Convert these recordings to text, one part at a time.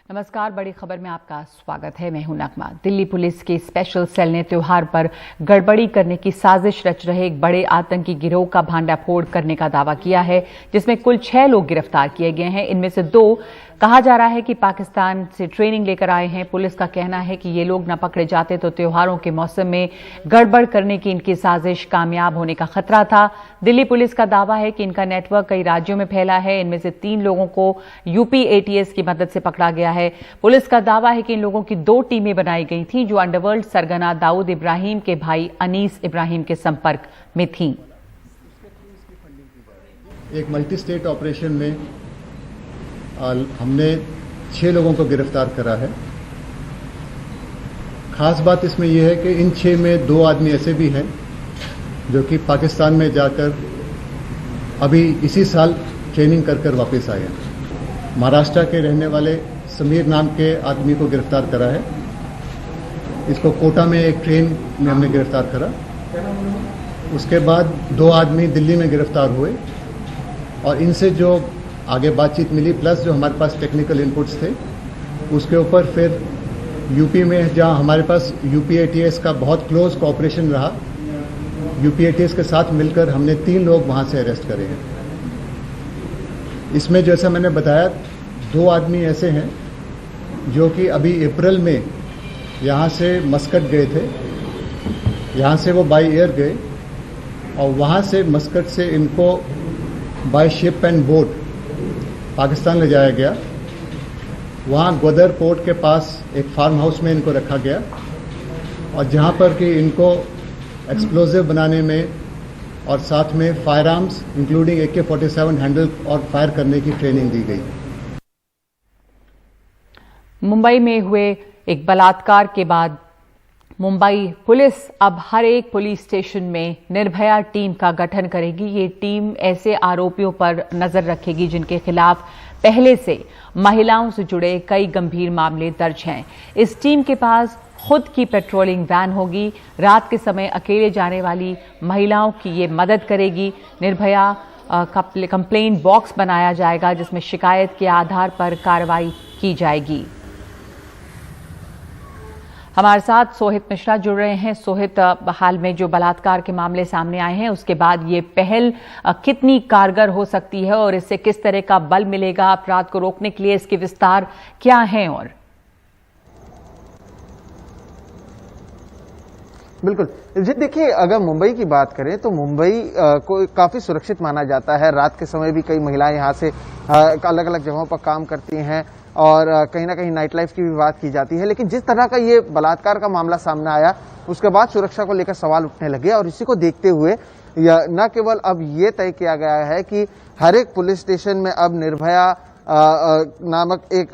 नमस्कार, बड़ी खबर में आपका स्वागत है। मैं हूं नगमा। दिल्ली पुलिस के स्पेशल सेल ने त्योहार पर गड़बड़ी करने की साजिश रच रहे एक बड़े आतंकी गिरोह का भांडाफोड़ करने का दावा किया है, जिसमें कुल 6 लोग गिरफ्तार किए गए हैं। इनमें से 2 कहा जा रहा है कि पाकिस्तान से ट्रेनिंग लेकर आए हैं। पुलिस का कहना है कि ये लोग न पकड़े जाते तो त्योहारों के मौसम में गड़बड़ करने की इनकी साजिश कामयाब होने का खतरा था। दिल्ली पुलिस का दावा है कि इनका नेटवर्क कई राज्यों में फैला है। इनमें से 3 लोगों को यूपी एटीएस की मदद से पकड़ा गया है। पुलिस का दावा है कि इन लोगों की 2 टीमें बनाई गई थीं, जो अंडरवर्ल्ड सरगना दाऊद इब्राहिम के भाई अनीस इब्राहिम के संपर्क में थीं। एक मल्टी स्टेट ऑपरेशन में हमने 6 लोगों को गिरफ्तार करा है। खास बात इसमें यह है कि इन 6 में 2 आदमी ऐसे भी हैं जो कि पाकिस्तान में जाकर अभी इसी साल ट्रेनिंग कर कर वापस आए हैं। महाराष्ट्र के रहने वाले समीर नाम के आदमी को गिरफ्तार करा है। इसको कोटा में एक ट्रेन में हमने गिरफ्तार करा। उसके बाद 2 आदमी दिल्ली में गिरफ्तार हुए और इनसे जो आगे बातचीत मिली, प्लस जो हमारे पास टेक्निकल इनपुट्स थे, उसके ऊपर फिर यूपी में, जहां हमारे पास यूपी एटीएस का बहुत क्लोज कोऑपरेशन रहा, यूपी एटीएस के साथ मिलकर हमने 3 लोग वहां से अरेस्ट करे हैं। इसमें जैसा मैंने बताया, 2 आदमी ऐसे हैं जो कि अभी अप्रैल में यहाँ से मस्कट गए थे। यहाँ से वो बाई एयर गए और वहाँ से मस्कट से इनको by ship and boat Pakistan ले जाया गया। वहाँ ग्वादर पोर्ट के पास एक फार्म हाउस में इनको रखा गया और जहाँ पर कि इनको एक्सप्लोजिव बनाने में और साथ में fire arms including AK-47 handle और फायर करने की ट्रेनिंग दी गई। मुंबई में हुए एक बलात्कार के बाद मुंबई पुलिस अब हर एक पुलिस स्टेशन में निर्भया टीम का गठन करेगी। ये टीम ऐसे आरोपियों पर नजर रखेगी जिनके खिलाफ पहले से महिलाओं से जुड़े कई गंभीर मामले दर्ज हैं। इस टीम के पास खुद की पेट्रोलिंग वैन होगी। रात के समय अकेले जाने वाली महिलाओं की ये मदद करेगी। निर्भया कंप्लेंट बॉक्स बनाया जाएगा, जिसमें शिकायत के आधार पर कार्रवाई की जाएगी। हमारे साथ सोहित मिश्रा जुड़ रहे हैं। सोहित, हाल में जो बलात्कार के मामले सामने आए हैं, उसके बाद ये पहल कितनी कारगर हो सकती है और इससे किस तरह का बल मिलेगा अपराध को रोकने के लिए? इसके विस्तार क्या हैं? और बिल्कुल जी, देखिए, अगर मुंबई की बात करें तो मुंबई को काफ़ी सुरक्षित माना जाता है। रात के समय भी कई महिलाएं यहाँ से अलग अलग जगहों पर काम करती हैं और कहीं ना कहीं नाइट लाइफ की भी बात की जाती है। लेकिन जिस तरह का ये बलात्कार का मामला सामने आया, उसके बाद सुरक्षा को लेकर सवाल उठने लगे और इसी को देखते हुए न केवल अब ये तय किया गया है कि हर एक पुलिस स्टेशन में अब निर्भया नामक एक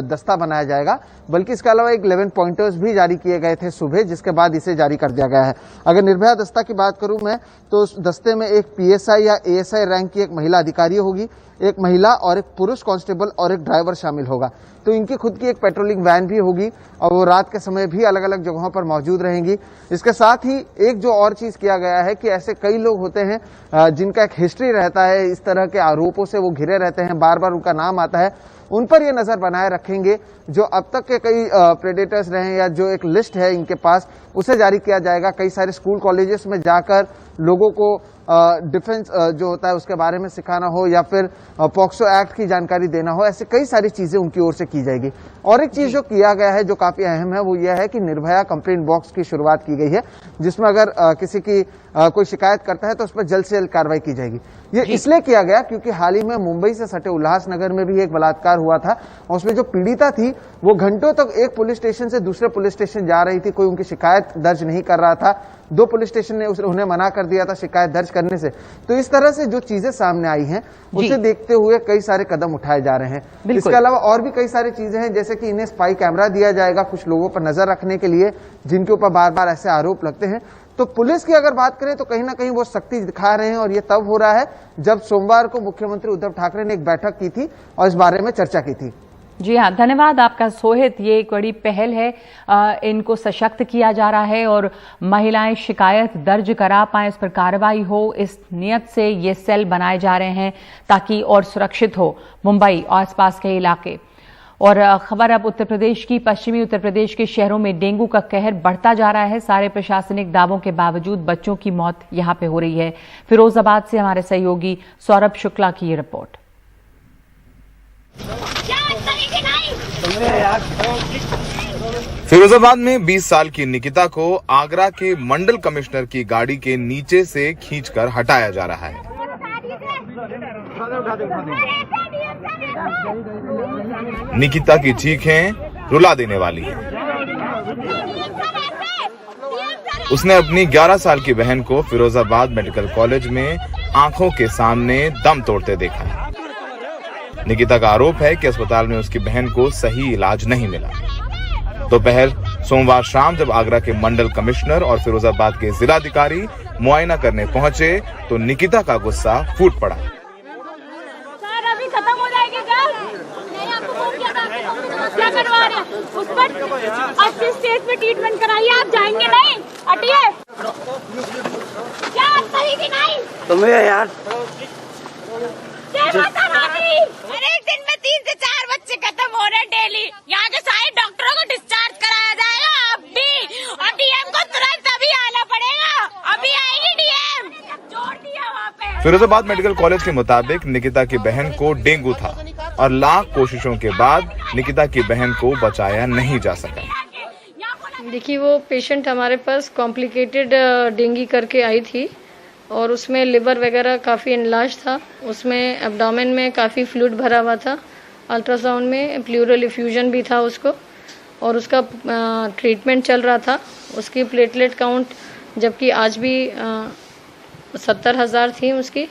दस्ता बनाया जाएगा, बल्कि इसके अलावा एक 11 पॉइंटर्स भी जारी किए गए थे सुबह, जिसके बाद इसे जारी कर दिया गया है। अगर निर्भया दस्ता की बात करूं मैं, तो उस दस्ते में एक PSI या ASI रैंक की एक महिला अधिकारी होगी, एक महिला और एक पुरुष कांस्टेबल और एक ड्राइवर शामिल होगा। तो इनकी खुद की एक पेट्रोलिंग वैन भी होगी और वो रात के समय भी अलग अलग जगहों पर मौजूद रहेंगी। इसके साथ ही एक जो और चीज किया गया है कि ऐसे कई लोग होते हैं जिनका एक हिस्ट्री रहता है, इस तरह के आरोपों से वो घिरे रहते हैं, बार बार उनका नाम आता है, उन पर ये नजर बनाए रखेंगे। जो अब तक के कई प्रेडेटर्स रहे या जो एक लिस्ट है इनके पास, उसे जारी किया जाएगा। कई सारे स्कूल कॉलेजेस में जाकर लोगों को डिफेंस जो होता है उसके बारे में सिखाना हो या फिर पॉक्सो एक्ट की जानकारी देना हो, ऐसे कई सारी चीजें उनकी ओर से की जाएगी। और एक चीज जो किया गया है जो काफी अहम है, वो यह है कि निर्भया कंप्लेंट बॉक्स की शुरुआत की गई है, जिसमें अगर किसी की कोई शिकायत करता है तो उस पर जल्द से जल्द कार्रवाई की जाएगी। ये इसलिए किया गया क्योंकि हाल ही में मुंबई से सटे उल्लासनगर में भी एक बलात्कार हुआ था और उसमें जो पीड़िता थी वो घंटों तक एक पुलिस स्टेशन से दूसरे पुलिस स्टेशन जा रही थी, कोई उनकी शिकायत दर्ज नहीं कर रहा था। 2 पुलिस स्टेशन ने उन्हें मना कर दिया था शिकायत दर्ज करने से। तो इस तरह से जो चीजें सामने आई हैं, उसे देखते हुए कई सारे कदम उठाए जा रहे हैं। इसके अलावा और भी कई सारी चीजें हैं, जैसे कि इन्हें स्पाई कैमरा दिया जाएगा कुछ लोगों पर नजर रखने के लिए जिनके ऊपर बार बार ऐसे आरोप लगते हैं। तो पुलिस की अगर बात करें तो कहीं ना कहीं वो सख्ती दिखा रहे हैं और ये तब हो रहा है जब सोमवार को मुख्यमंत्री उद्धव ठाकरे ने एक बैठक की थी और इस बारे में चर्चा की थी। जी हाँ, धन्यवाद आपका सोहित। ये एक बड़ी पहल है, इनको सशक्त किया जा रहा है और महिलाएं शिकायत दर्ज करा पाएं, इस पर कार्रवाई हो, इस नियत से ये सेल बनाए जा रहे हैं ताकि और सुरक्षित हो मुंबई और आसपास के इलाके। और खबर अब उत्तर प्रदेश की। पश्चिमी उत्तर प्रदेश के शहरों में डेंगू का कहर बढ़ता जा रहा है। सारे प्रशासनिक दावों के बावजूद बच्चों की मौत यहां पे हो रही है। फिरोजाबाद से हमारे सहयोगी सौरभ शुक्ला की ये रिपोर्ट। फिरोजाबाद में 20 साल की निकिता को आगरा के मंडल कमिश्नर की गाड़ी के नीचे से खींचकर हटाया जा रहा है। निकिता की चीखें रुला देने वाली हैं। उसने अपनी 11 साल की बहन को फिरोजाबाद मेडिकल कॉलेज में आंखों के सामने दम तोड़ते देखा है। निकिता का आरोप है कि अस्पताल में उसकी बहन को सही इलाज नहीं मिला। दोपहर सोमवार शाम जब आगरा के मंडल कमिश्नर और फिरोजाबाद के जिलाधिकारी मुआयना करने पहुंचे तो निकिता का गुस्सा फूट पड़ा। सर अभी खत्म हो जाएगी क्या? नहीं, आपको फोन किया था, क्या करवा रहे हैं? उस पर 80 स्टेज में ट्रीटमेंट कराइए, आप जाएंगे नहीं? हटिए। क्या आप सही की नहीं? तुम्हें यार अरे एक दिन में 3 से 4 बच्चे खत्म हो रहे हैं डेली। यहाँ के सारे डॉक्टरों को डिस्चार्ज कराया जाएगा अब भी, और डीएम को तुरंत अभी आना पड़ेगा। अभी आएगी डीएम, जोड़ दिया वहाँ पे। फिरोजाबाद मेडिकल कॉलेज के मुताबिक निकिता की बहन को डेंगू था और लाख कोशिशों के बाद निकिता की बहन को बचाया नहीं जा सका। देखिए, वो पेशेंट हमारे पास कॉम्प्लिकेटेड डेंगू करके आई थी और उसमें लिवर वगैरह काफ़ी इनलार्ज था। उसमें एब्डोमेन में काफ़ी फ्लूइड भरा हुआ था। अल्ट्रासाउंड में प्लूरल इफ्यूजन भी था उसको, और उसका ट्रीटमेंट चल रहा था। उसकी प्लेटलेट काउंट जबकि आज भी 70,000 थी उसकी,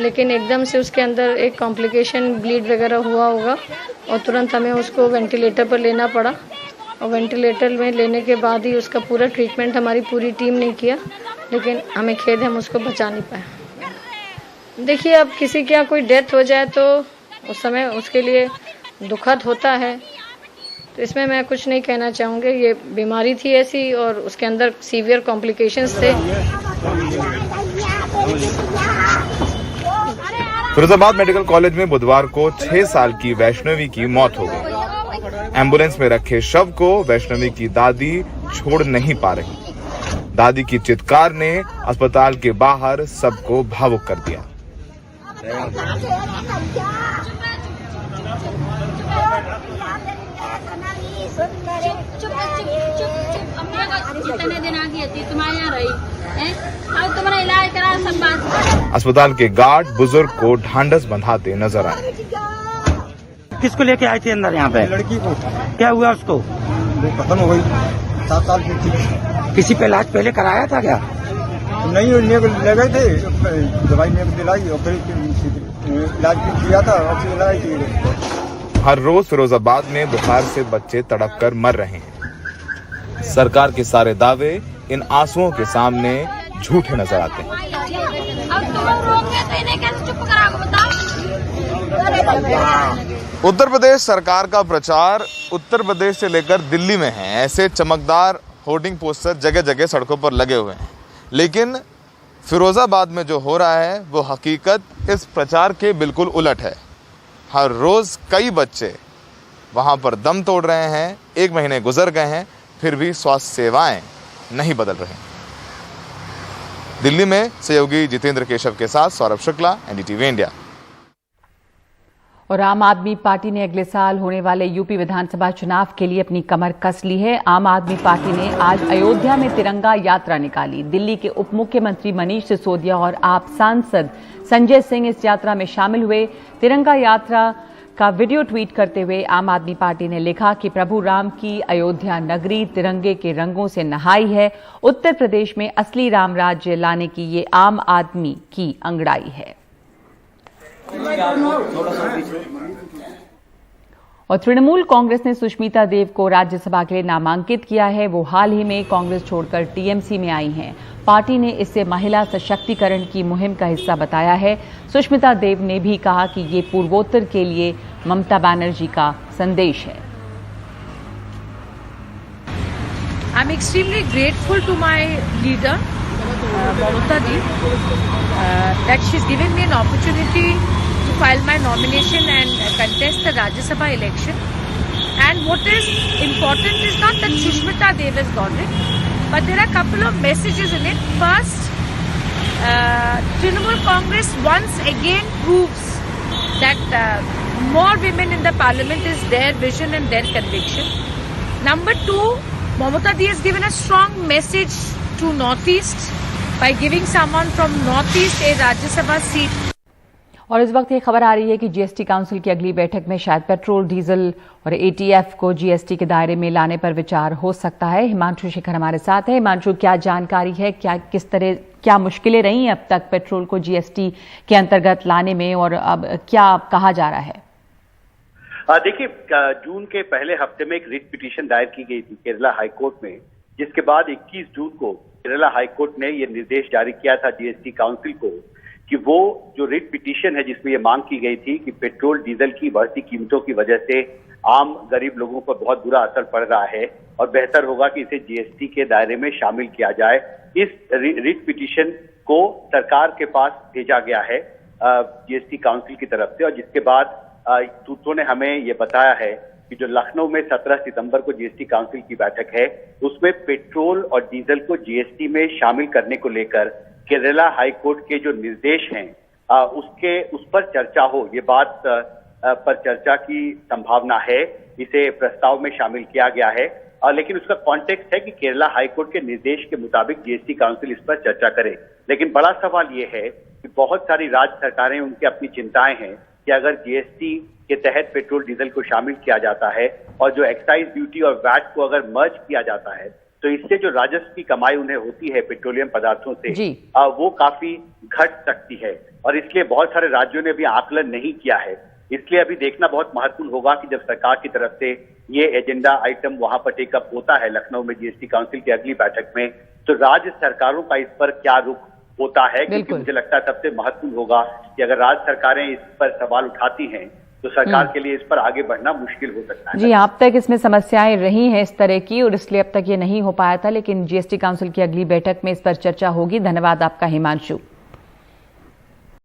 लेकिन एकदम से उसके अंदर एक कॉम्प्लिकेशन ब्लीड वगैरह हुआ होगा और तुरंत हमें उसको वेंटिलेटर पर लेना पड़ा। और वेंटिलेटर में लेने के बाद ही उसका पूरा ट्रीटमेंट हमारी पूरी टीम ने किया, लेकिन हमें खेद है हम उसको बचा नहीं पाए। देखिए, अब किसी के यहाँ कोई डेथ हो जाए तो उस समय उसके लिए दुखद होता है, तो इसमें मैं कुछ नहीं कहना चाहूँगी। ये बीमारी थी ऐसी और उसके अंदर सीवियर कॉम्प्लिकेशंस थे। फिरोजाबाद मेडिकल कॉलेज में बुधवार को 6 साल की वैष्णवी की मौत हो गई। एम्बुलेंस में रखे शव को वैष्णवी की दादी छोड़ नहीं पा रही। दादी की चित्कार ने अस्पताल के बाहर सबको भावुक कर दिया। अस्पताल के गार्ड बुजुर्ग को ढांढस बंधाते नजर आए। किसको लेके आई थी अंदर यहाँ पे? लड़की को। क्या हुआ उसको? वो खत्म हो गई, 7 साल की थी। किसी पे इलाज पहले कराया था क्या? नहीं, ले गए थे, दवाई दिलाई और फिर इलाज किया था, अच्छी इलाज की। हर रोज फिरोजाबाद में बुखार से बच्चे तड़प कर मर रहे हैं। सरकार के सारे दावे इन आंसुओं के सामने झूठे नजर आते हैं। अब तुम रोक रहे तो इन्हें कैसे चुप कराओगे बताओ? उत्तर प्रदेश सरकार का प्रचार उत्तर प्रदेश से लेकर दिल्ली में है। ऐसे चमकदार होर्डिंग पोस्टर जगह जगह सड़कों पर लगे हुए हैं, लेकिन फिरोजाबाद में जो हो रहा है वो हकीकत इस प्रचार के बिल्कुल उलट है। हर रोज कई बच्चे वहां पर दम तोड़ रहे हैं। 1 महीने गुजर गए हैं, फिर भी स्वास्थ्य सेवाएं नहीं बदल रही। दिल्ली में सहयोगी जितेंद्र केशव के साथ सौरभ शुक्ला, एनडीटीवी इंडिया। और आम आदमी पार्टी ने अगले साल होने वाले यूपी विधानसभा चुनाव के लिए अपनी कमर कस ली है। आम आदमी पार्टी ने आज अयोध्या में तिरंगा यात्रा निकाली। दिल्ली के उप मुख्यमंत्री मनीष सिसोदिया और आप सांसद संजय सिंह इस यात्रा में शामिल हुए। तिरंगा यात्रा का वीडियो ट्वीट करते हुए आम आदमी पार्टी ने लिखा कि प्रभु राम की अयोध्या नगरी तिरंगे के रंगों से नहाई है। उत्तर प्रदेश में असली राम राज्य लाने की ये आम आदमी की अंगड़ाई है। और तृणमूल कांग्रेस ने सुष्मिता देव को राज्यसभा के लिए नामांकित किया है। वो हाल ही में कांग्रेस छोड़कर टीएमसी में आई हैं। पार्टी ने इसे महिला सशक्तिकरण की मुहिम का हिस्सा बताया है। सुष्मिता देव ने भी कहा कि ये पूर्वोत्तर के लिए ममता बनर्जी का संदेश है। I am extremely grateful to my leader Mamata ji that she's given me an opportunity to file my nomination and contest the Rajya Sabha election. And what is important is not that Sushmita Dev has got it, but there are a couple of messages in it. First, Trinamool Congress once again proves that more women in the parliament is their vision and their conviction. Number two, Mamata Di has given a strong message to Northeast by giving someone from Northeast a Rajya Sabha seat. और इस वक्त ये खबर आ रही है कि GST council की अगली बैठक में शायद पेट्रोल, डीजल और एटीएफ को जीएसटी के दायरे में लाने पर विचार हो सकता है। हिमांशु शेखर हमारे साथ है। हिमांशु, क्या जानकारी है, क्या मुश्किलें रही अब तक पेट्रोल को जीएसटी के अंतर्गत लाने में, और अब क्या कहा जा रहा है? देखिए, जून के पहले हफ्ते में एक रिट पिटीशन दायर की गई थी केरला हाईकोर्ट में, जिसके बाद 21 जून को केरला हाईकोर्ट ने ये निर्देश जारी किया था जीएसटी काउंसिल को कि वो जो रिट पिटीशन है जिसमें ये मांग की गई थी कि पेट्रोल डीजल की बढ़ती कीमतों की वजह से आम गरीब लोगों पर बहुत बुरा असर पड़ रहा है और बेहतर होगा कि इसे जीएसटी के दायरे में शामिल किया जाए। इस रिट पिटीशन को सरकार के पास भेजा गया है जीएसटी काउंसिल की तरफ से, और जिसके बाद सूत्रों ने हमें ये बताया है कि जो लखनऊ में 17 सितंबर को जीएसटी काउंसिल की बैठक है उसमें पेट्रोल और डीजल को जीएसटी में शामिल करने को लेकर केरला हाईकोर्ट के जो निर्देश हैं उस पर चर्चा हो, ये बात पर चर्चा की संभावना है। इसे प्रस्ताव में शामिल किया गया है, लेकिन उसका कॉन्टेक्स्ट है कि केरला हाईकोर्ट के निर्देश के मुताबिक जीएसटी काउंसिल इस पर चर्चा करे। लेकिन बड़ा सवाल ये है कि बहुत सारी राज्य सरकारें, उनकी अपनी चिंताएं हैं कि अगर जीएसटी के तहत पेट्रोल डीजल को शामिल किया जाता है और जो एक्साइज ड्यूटी और वैट को अगर मर्ज किया जाता है तो इससे जो राजस्व की कमाई उन्हें होती है पेट्रोलियम पदार्थों से वो काफी घट सकती है, और इसलिए बहुत सारे राज्यों ने भी आकलन नहीं किया है। इसलिए अभी देखना बहुत महत्वपूर्ण होगा कि जब सरकार की तरफ से ये एजेंडा आइटम वहां पर टेकअप होता है लखनऊ में जीएसटी काउंसिल की अगली बैठक में, तो राज्य सरकारों का इस पर क्या रुख होता है, क्योंकि मुझे लगता है सबसे महत्वपूर्ण होगा कि अगर राज्य सरकारें इस पर सवाल उठाती हैं तो सरकार के लिए इस पर आगे बढ़ना मुश्किल हो सकता है। जी, अब तक इसमें समस्याएं रही हैं इस तरह की, और इसलिए अब तक ये नहीं हो पाया था, लेकिन जीएसटी काउंसिल की अगली बैठक में इस पर चर्चा होगी। धन्यवाद आपका हिमांशु।